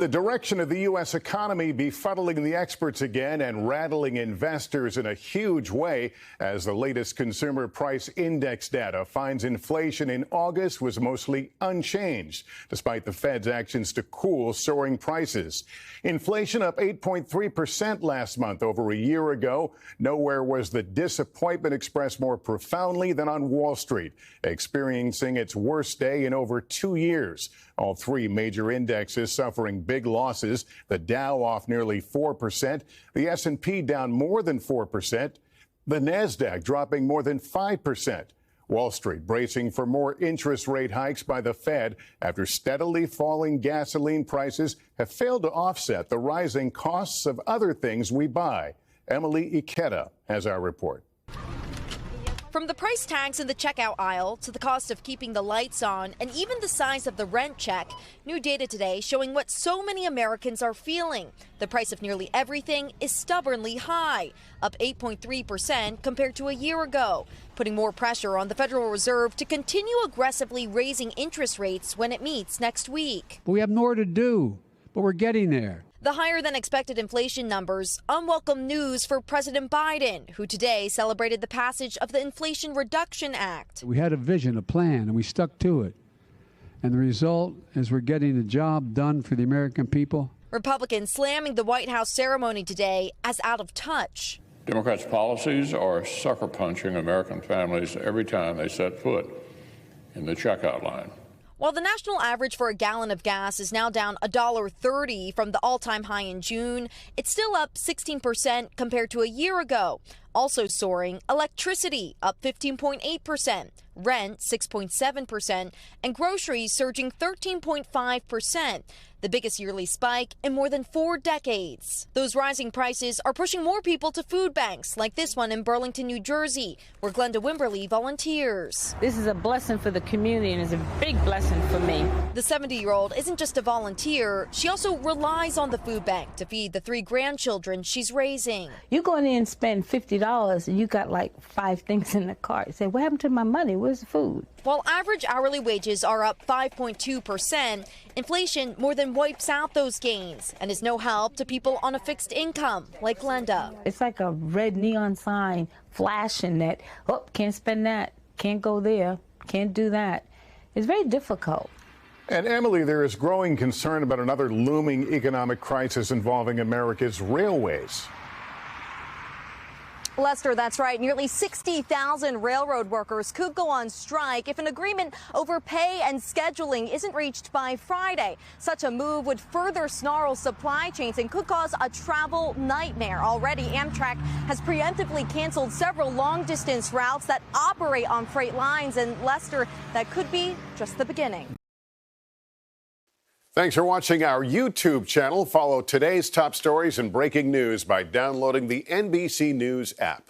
The direction of the U.S. economy befuddling the experts again and rattling investors in a huge way as the latest consumer price index data finds inflation in August was mostly unchanged, despite the Fed's actions to cool soaring prices. Inflation up 8.3% last month over a year ago. Nowhere was the disappointment expressed more profoundly than on Wall Street, experiencing its worst day in over 2 years. All three major indexes suffering big losses. The Dow off nearly 4%, the S&P down more than 4%, the Nasdaq dropping more than 5%. Wall Street bracing for more interest rate hikes by the Fed after steadily falling gasoline prices have failed to offset the rising costs of other things we buy. Emilie Ikeda has our report. From the price tags in the checkout aisle to the cost of keeping the lights on and even the size of the rent check, new data today showing what so many Americans are feeling. The price of nearly everything is stubbornly high, up 8.3% compared to a year ago, putting more pressure on the Federal Reserve to continue aggressively raising interest rates when it meets next week. We have more to do, but we're getting there. The higher than expected inflation numbers, unwelcome news for President Biden, who today celebrated the passage of the Inflation Reduction Act. We had a vision, a plan, and we stuck to it. And the result is we're getting the job done for the American people. Republicans slamming the White House ceremony today as out of touch. Democrats' policies are sucker punching American families every time they set foot in the checkout line. While the national average for a gallon of gas is now down $1.30 from the all-time high in June, it's still up 16% compared to a year ago. Also soaring, electricity up 15.8%, rent 6.7%, and groceries surging 13.5%, the biggest yearly spike in more than 4 decades. Those rising prices are pushing more people to food banks, like this one in Burlington, New Jersey, where Glenda Wimberly volunteers. This is a blessing for the community and it's a big blessing for me. The 70-year-old isn't just a volunteer, she also relies on the food bank to feed the 3 grandchildren she's raising. You go in there and spend $50 and you got like 5 things in the cart. You say, what happened to my money? Where's the food? While average hourly wages are up 5.2%, inflation more than wipes out those gains and is no help to people on a fixed income like Glenda. It's like a red neon sign flashing that, oh, can't spend that, can't go there, can't do that. It's very difficult. And Emily, there is growing concern about another looming economic crisis involving America's railways. Lester, that's right. Nearly 60,000 railroad workers could go on strike if an agreement over pay and scheduling isn't reached by Friday. Such a move would further snarl supply chains and could cause a travel nightmare. Already, Amtrak has preemptively canceled several long-distance routes that operate on freight lines. And Lester, that could be just the beginning. Thanks for watching our YouTube channel. Follow today's top stories and breaking news by downloading the NBC News app.